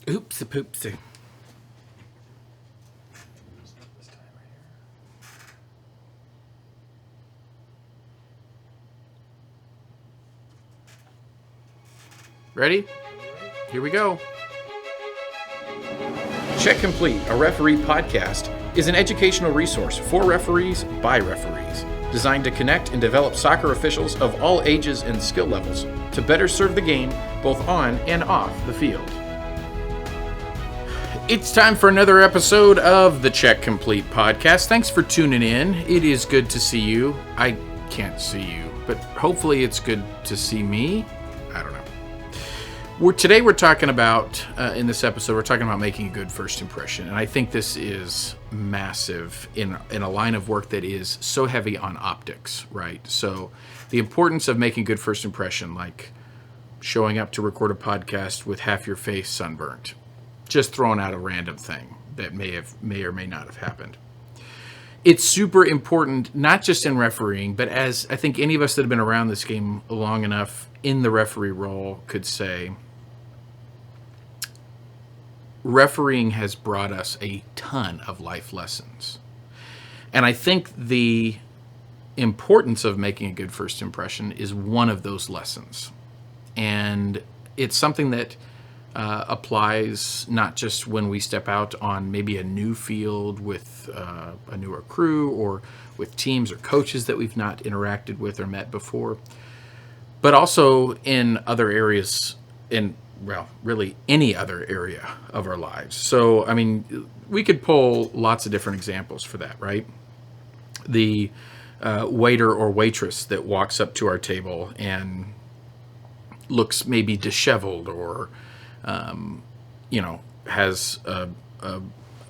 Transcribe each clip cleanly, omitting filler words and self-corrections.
Oopsie poopsie. Ready? Here we go. Check Complete, a referee podcast, is an educational resource for referees by referees, designed to connect and develop soccer officials of all ages and skill levels to better serve the game both on and off the field. It's time for another episode of the Check Complete podcast. Thanks for tuning in. It is good to see you. I can't see you, but hopefully it's good to see me. I don't know. Today we're talking about, in this episode, we're talking about making a good first impression. And I think this is massive in a line of work that is so heavy on optics, right? So the importance of making a good first impression, like showing up to record a podcast with half your face sunburnt, just throwing out a random thing that may or may not have happened. It's super important, not just in refereeing, but as I think any of us that have been around this game long enough in the referee role could say, refereeing has brought us a ton of life lessons. And I think the importance of making a good first impression is one of those lessons. And it's something that applies not just when we step out on maybe a new field with a newer crew or with teams or coaches that we've not interacted with or met before, but also in other areas really any other area of our lives. So, I mean, we could pull lots of different examples for that, right? The waiter or waitress that walks up to our table and looks maybe disheveled or, has a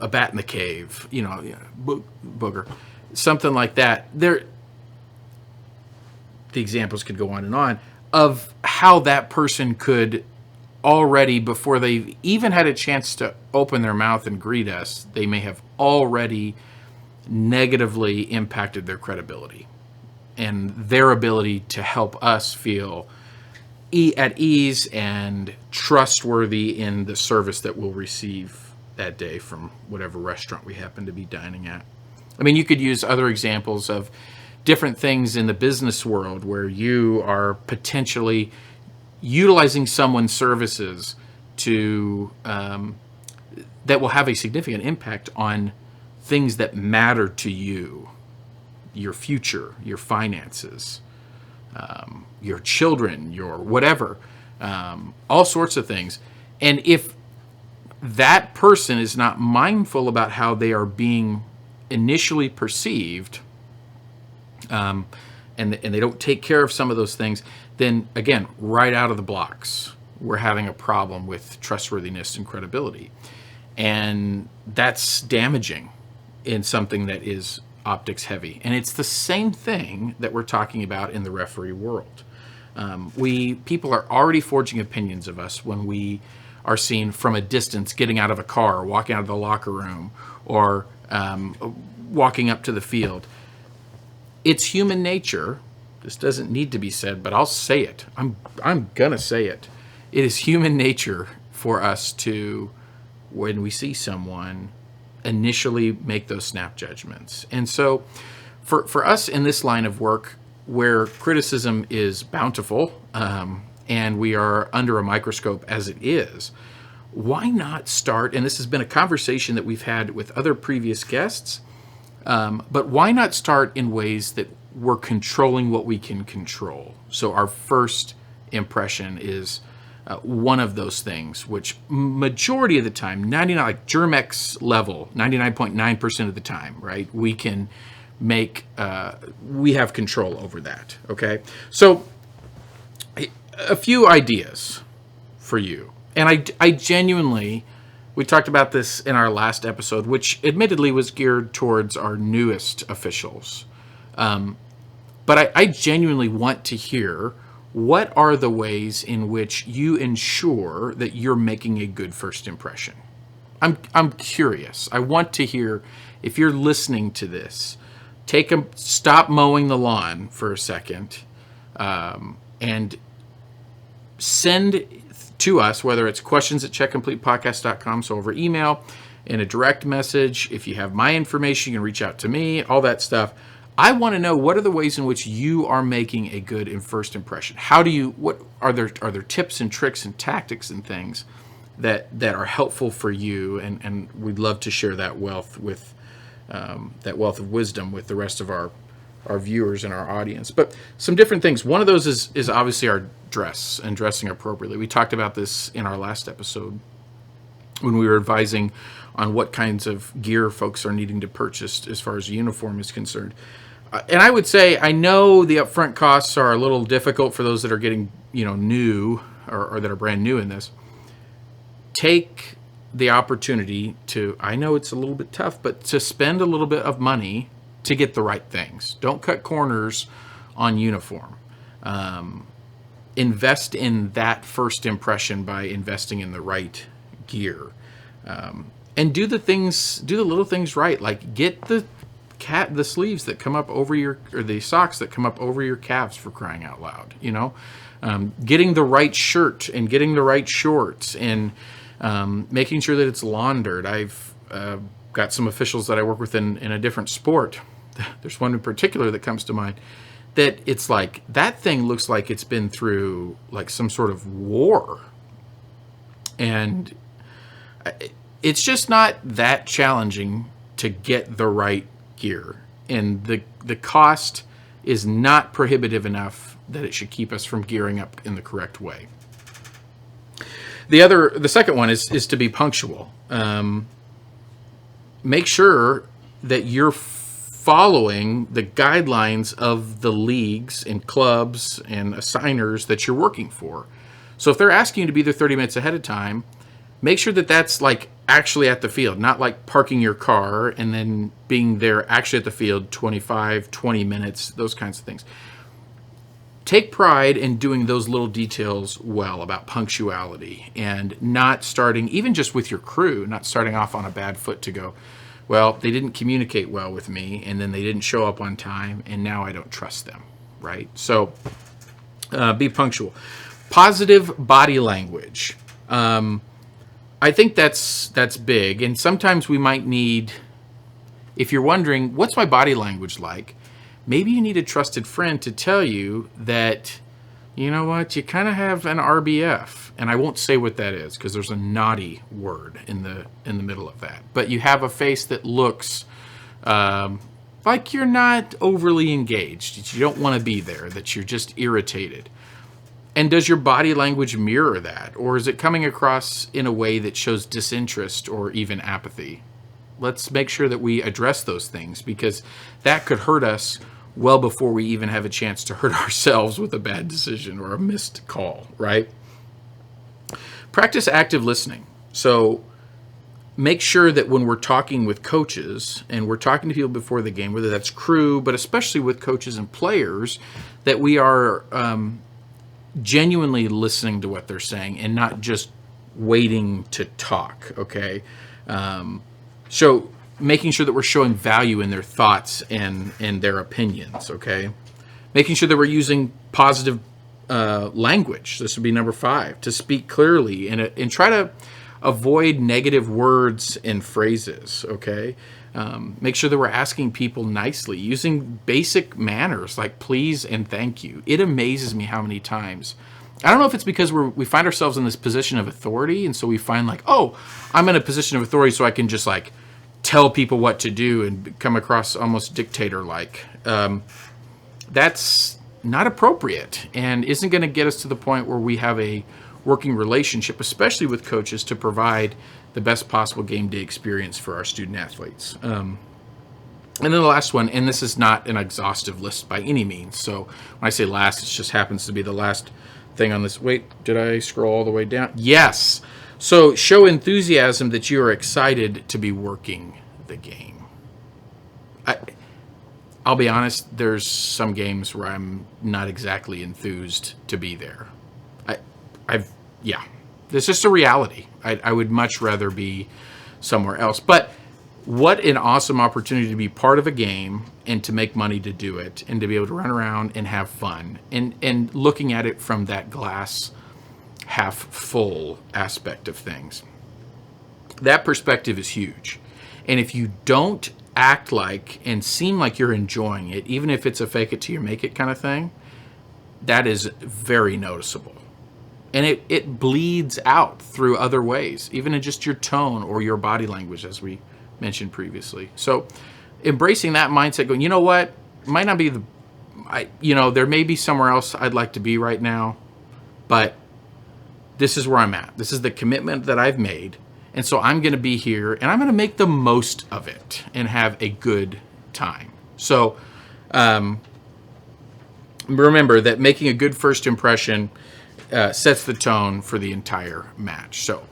bat in the cave, booger, something like that. The examples could go on and on of how that person could already, before they've even had a chance to open their mouth and greet us, they may have already negatively impacted their credibility and their ability to help us feel at ease and trustworthy in the service that we'll receive that day from whatever restaurant we happen to be dining at. I mean, you could use other examples of different things in the business world where you are potentially utilizing someone's services to that will have a significant impact on things that matter to you, your future, your finances, your children, your whatever, all sorts of things. And if that person is not mindful about how they are being initially perceived, and they don't take care of some of those things, then again, right out of the blocks, we're having a problem with trustworthiness and credibility. And that's damaging in something that is optics heavy. And it's the same thing that we're talking about in the referee world. People are already forging opinions of us when we are seen from a distance getting out of a car, walking out of the locker room, or walking up to the field. It's human nature. This doesn't need to be said, but I'll say it. I'm gonna say it. It is human nature for us to, when we see someone, initially make those snap judgments. And so for us in this line of work where criticism is bountiful, and we are under a microscope as it is, why not start, and this has been a conversation that we've had with other previous guests, but why not start in ways that we're controlling what we can control? So our first impression is one of those things, which majority of the time, 99, like Germex level, 99.9% of the time, right? We can make, we have control over that, okay? So a few ideas for you. And I genuinely, we talked about this in our last episode, which admittedly was geared towards our newest officials. But I genuinely want to hear, what are the ways in which you ensure that you're making a good first impression? I'm curious. I want to hear, if you're listening to this, stop mowing the lawn for a second, and send to us, whether it's questions@checkcompletepodcast.com, so over email, in a direct message. If you have my information, you can reach out to me, all that stuff. I want to know, what are the ways in which you are making a good first impression? What are there tips and tricks and tactics and things that are helpful for you? And we'd love to share that wealth of wisdom with the rest of our viewers and our audience. But some different things. One of those is obviously our dress and dressing appropriately. We talked about this in our last episode when we were advising on what kinds of gear folks are needing to purchase as far as a uniform is concerned. And I would say, I know the upfront costs are a little difficult for those that are getting, new or that are brand new in this. Take the opportunity to, I know it's a little bit tough, but to spend a little bit of money to get the right things. Don't cut corners on uniform. Invest in that first impression by investing in the right gear. And do the little things right. Like, get the sleeves that come up over or the socks that come up over your calves, for crying out loud. Getting the right shirt and getting the right shorts, and making sure that it's laundered. I've got some officials that I work with in a different sport. There's one in particular that comes to mind, that it's like, that thing looks like it's been through like some sort of war. And it's just not that challenging to get the right gear. And the cost is not prohibitive enough that it should keep us from gearing up in the correct way. The second one is to be punctual. Make sure that you're following the guidelines of the leagues and clubs and assigners that you're working for. So if they're asking you to be there 30 minutes ahead of time, make sure that that's like actually at the field, not like parking your car and then being there actually at the field 25, 20 minutes, those kinds of things. Take pride in doing those little details well about punctuality, and not starting, even just with your crew, not starting off on a bad foot to go, well, they didn't communicate well with me, and then they didn't show up on time, and now I don't trust them, right? So be punctual. Positive body language. I think that's big, and sometimes we might need, if you're wondering, what's my body language like? Maybe you need a trusted friend to tell you that, you know what, you kind of have an RBF. And I won't say what that is, because there's a naughty word in the middle of that. But you have a face that looks like you're not overly engaged, that you don't want to be there, that you're just irritated. And does your body language mirror that? Or is it coming across in a way that shows disinterest or even apathy? Let's make sure that we address those things, because that could hurt us well before we even have a chance to hurt ourselves with a bad decision or a missed call, right? Practice active listening. So make sure that when we're talking with coaches and we're talking to people before the game, whether that's crew, but especially with coaches and players, that we are genuinely listening to what they're saying and not just waiting to talk, okay? So making sure that we're showing value in their thoughts and their opinions, okay? Making sure that we're using positive language. This would be number 5, to speak clearly and try to avoid negative words and phrases, okay? Make sure that we're asking people nicely, using basic manners like please and thank you. It amazes me how many times, I don't know if it's because we find ourselves in this position of authority, and so we find like, oh, I'm in a position of authority, so I can just like tell people what to do and come across almost dictator-like. That's not appropriate and isn't going to get us to the point where we have a working relationship, especially with coaches, to provide the best possible game day experience for our student athletes. And then the last one, and this is not an exhaustive list by any means. So when I say last, it just happens to be the last thing on this. Wait, did I scroll all the way down? Yes. So show enthusiasm that you are excited to be working the game. I'll be honest, there's some games where I'm not exactly enthused to be there. It's just a reality. I would much rather be somewhere else. But what an awesome opportunity to be part of a game and to make money to do it and to be able to run around and have fun and looking at it from that glass half full aspect of things. That perspective is huge. And if you don't act like and seem like you're enjoying it, even if it's a fake it till you make it kind of thing, that is very noticeable. And it bleeds out through other ways, even in just your tone or your body language, as we mentioned previously. So embracing that mindset, going, you know what, might not be there may be somewhere else I'd like to be right now, but this is where I'm at. This is the commitment that I've made. And so I'm going to be here and I'm going to make the most of it and have a good time. So remember that making a good first impression sets the tone for the entire match. So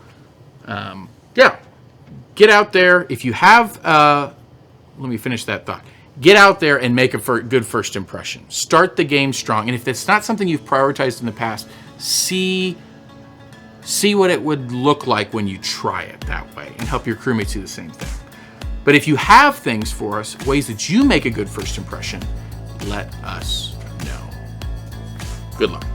get out there. If you have, let me finish that thought. Get out there and make a good first impression. Start the game strong. And if it's not something you've prioritized in the past, see what it would look like when you try it that way, and help your crewmates do the same thing. But if you have things for us, ways that you make a good first impression, let us know. Good luck.